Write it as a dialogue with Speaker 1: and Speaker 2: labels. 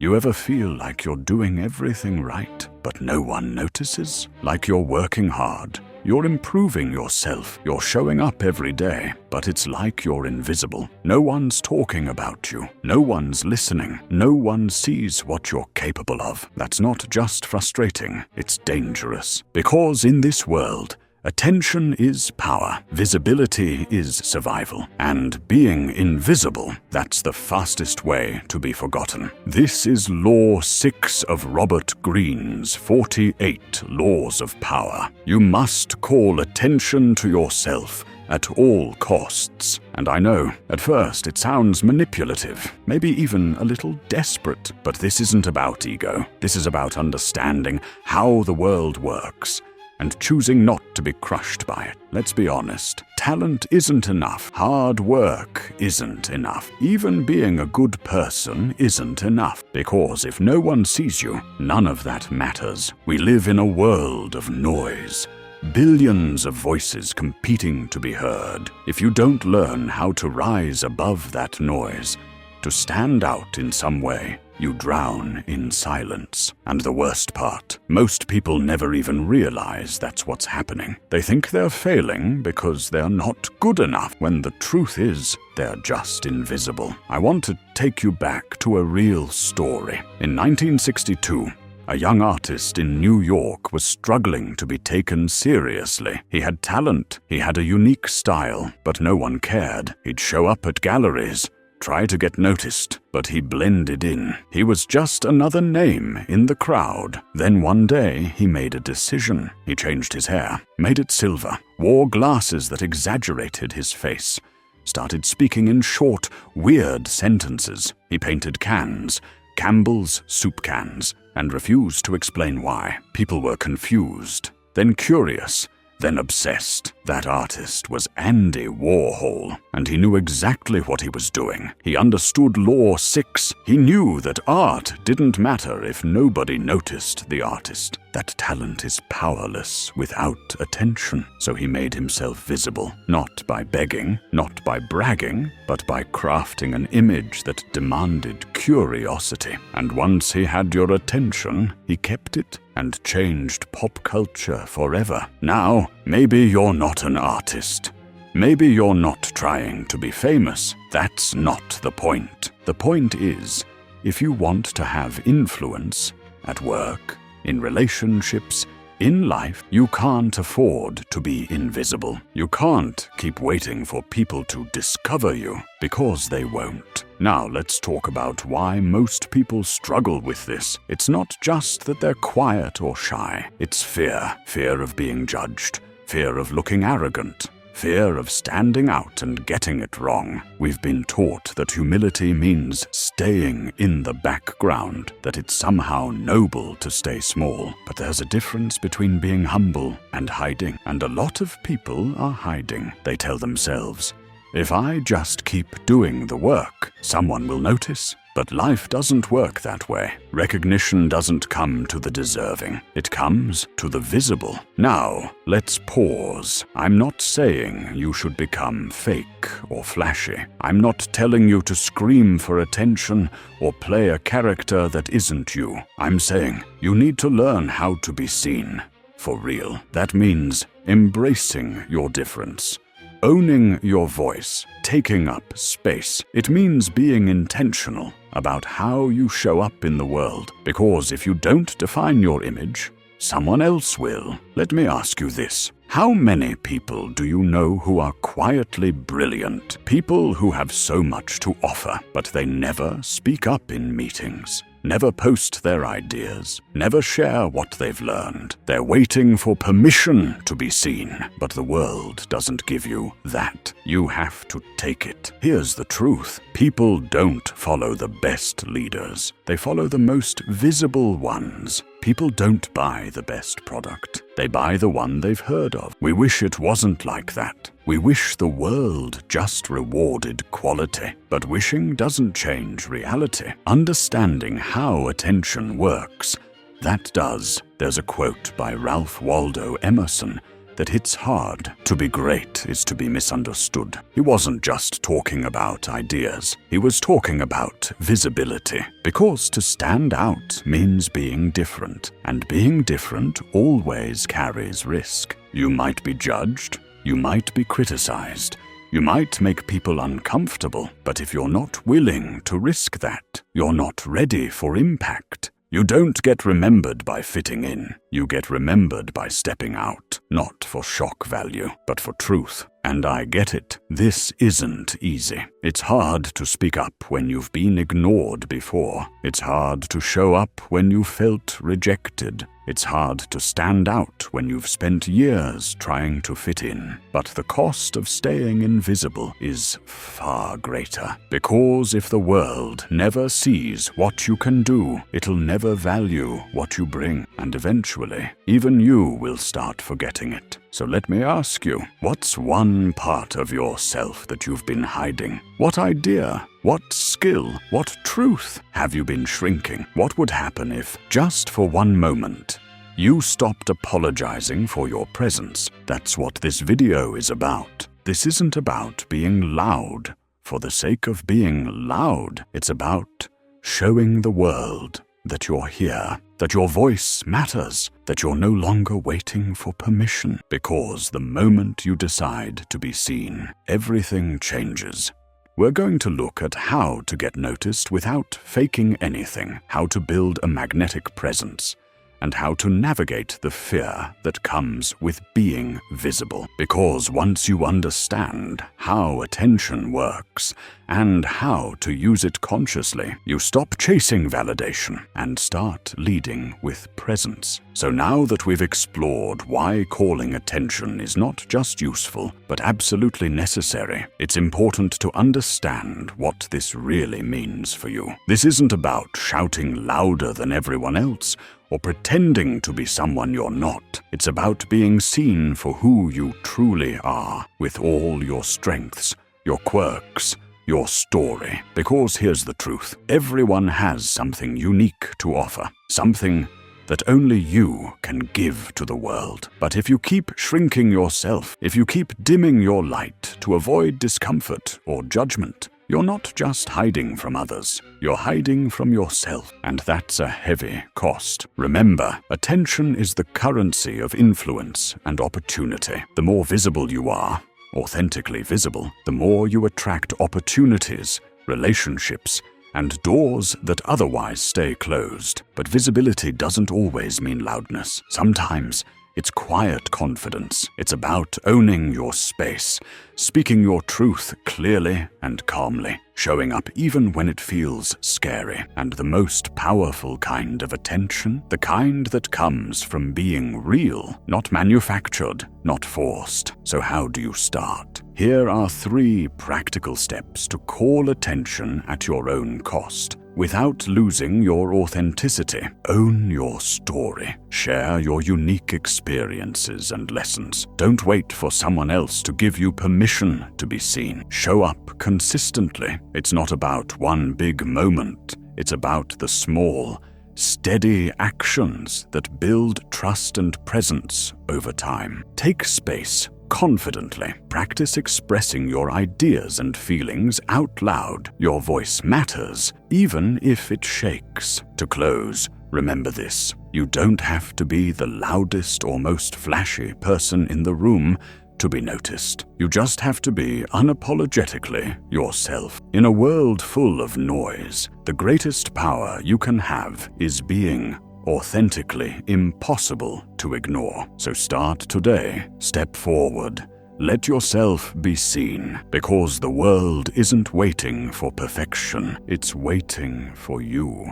Speaker 1: You ever feel like you're doing everything right, but no one notices? Like you're working hard, you're improving yourself, you're showing up every day, but it's like you're invisible. No one's talking about you, no one's listening, no one sees what you're capable of. That's not just frustrating, it's dangerous. Because in this world, attention is power, visibility is survival, and being invisible, that's the fastest way to be forgotten. This is Law 6 of Robert Greene's 48 Laws of Power. You must call attention to yourself at all costs. And I know, at first it sounds manipulative, maybe even a little desperate, but this isn't about ego. This is about understanding how the world works and choosing not to be crushed by it. Let's be honest. Talent isn't enough. Hard work isn't enough. Even being a good person isn't enough. Because if no one sees you, none of that matters. We live in a world of noise. Billions of voices competing to be heard. If you don't learn how to rise above that noise, to stand out in some way, you drown in silence. And the worst part, most people never even realize that's what's happening. They think they're failing because they're not good enough, when the truth is, they're just invisible. I want to take you back to a real story. In 1962, a young artist in New York was struggling to be taken seriously. He had talent, he had a unique style, but no one cared. He'd show up at galleries, try to get noticed, but he blended in. He was just another name in the crowd. Then one day, he made a decision. He changed his hair, made it silver, wore glasses that exaggerated his face, started speaking in short, weird sentences. He painted cans, Campbell's soup cans, and refused to explain why. People were confused, then curious, then obsessed. That artist was Andy Warhol, and he knew exactly what he was doing. He understood Law 6. He knew that art didn't matter if nobody noticed the artist. That talent is powerless without attention. So he made himself visible, not by begging, not by bragging, but by crafting an image that demanded curiosity. And once he had your attention, he kept it and changed pop culture forever. Now, maybe you're not an artist. Maybe you're not trying to be famous. That's not the point. The point is, if you want to have influence at work, in relationships, in life, you can't afford to be invisible. You can't keep waiting for people to discover you, because they won't. Now let's talk about why most people struggle with this. It's not just that they're quiet or shy. It's fear. Fear of being judged. Fear of looking arrogant. Fear of standing out and getting it wrong. We've been taught that humility means staying in the background, that it's somehow noble to stay small. But there's a difference between being humble and hiding. And a lot of people are hiding. They tell themselves, if I just keep doing the work, someone will notice. But life doesn't work that way. Recognition doesn't come to the deserving. It comes to the visible. Now, let's pause. I'm not saying you should become fake or flashy. I'm not telling you to scream for attention or play a character that isn't you. I'm saying you need to learn how to be seen for real. That means embracing your difference, owning your voice, taking up space. It means being intentional about how you show up in the world. Because if you don't define your image, someone else will. Let me ask you this. How many people do you know who are quietly brilliant? People who have so much to offer, but they never speak up in meetings, never post their ideas, never share what they've learned. They're waiting for permission to be seen, but the world doesn't give you that. You have to take it. Here's the truth. People don't follow the best leaders. They follow the most visible ones. People don't buy the best product. They buy the one they've heard of. We wish it wasn't like that. We wish the world just rewarded quality. But wishing doesn't change reality. Understanding how attention works, that does. There's a quote by Ralph Waldo Emerson that it's hard. To be great is to be misunderstood. He wasn't just talking about ideas. He was talking about visibility. Because to stand out means being different, and being different always carries risk. You might be judged, you might be criticized, you might make people uncomfortable, but if you're not willing to risk that, you're not ready for impact. You don't get remembered by fitting in. You get remembered by stepping out, not for shock value, but for truth. And I get it. This isn't easy. It's hard to speak up when you've been ignored before. It's hard to show up when you felt rejected. It's hard to stand out when you've spent years trying to fit in. But the cost of staying invisible is far greater. Because if the world never sees what you can do, it'll never value what you bring. And eventually, even you will start forgetting it. So let me ask you, what's one part of yourself that you've been hiding? What idea, what skill, what truth have you been shrinking? What would happen if, just for one moment, you stopped apologizing for your presence? That's what this video is about. This isn't about being loud for the sake of being loud. It's about showing the world that you're here, that your voice matters, that you're no longer waiting for permission. Because the moment you decide to be seen, everything changes. We're going to look at how to get noticed without faking anything, how to build a magnetic presence, and how to navigate the fear that comes with being visible. Because once you understand how attention works and how to use it consciously, you stop chasing validation and start leading with presence. So now that we've explored why calling attention is not just useful, but absolutely necessary, it's important to understand what this really means for you. This isn't about shouting louder than everyone else or pretending to be someone you're not. It's about being seen for who you truly are, with all your strengths, your quirks, your story. Because here's the truth. Everyone has something unique to offer, something that only you can give to the world. But if you keep shrinking yourself, if you keep dimming your light to avoid discomfort or judgment, you're not just hiding from others, you're hiding from yourself, and that's a heavy cost. Remember, attention is the currency of influence and opportunity. The more visible you are, authentically visible, the more you attract opportunities, relationships, and doors that otherwise stay closed. But visibility doesn't always mean loudness. Sometimes it's quiet confidence. It's about owning your space, speaking your truth clearly and calmly, showing up even when it feels scary. And the most powerful kind of attention, the kind that comes from being real, not manufactured, not forced. So how do you start? Here are 3 practical steps to call attention at your own cost, without losing your authenticity. Own your story. Share your unique experiences and lessons. Don't wait for someone else to give you permission to be seen. Show up consistently. It's not about one big moment. It's about the small, steady actions that build trust and presence over time. Take space confidently. Practice expressing your ideas and feelings out loud. Your voice matters, even if it shakes. To close, remember this. You don't have to be the loudest or most flashy person in the room to be noticed. You just have to be unapologetically yourself. In a world full of noise, the greatest power you can have is being authentically impossible to ignore. So start today. Step forward. Let yourself be seen, because the world isn't waiting for perfection. It's waiting for you.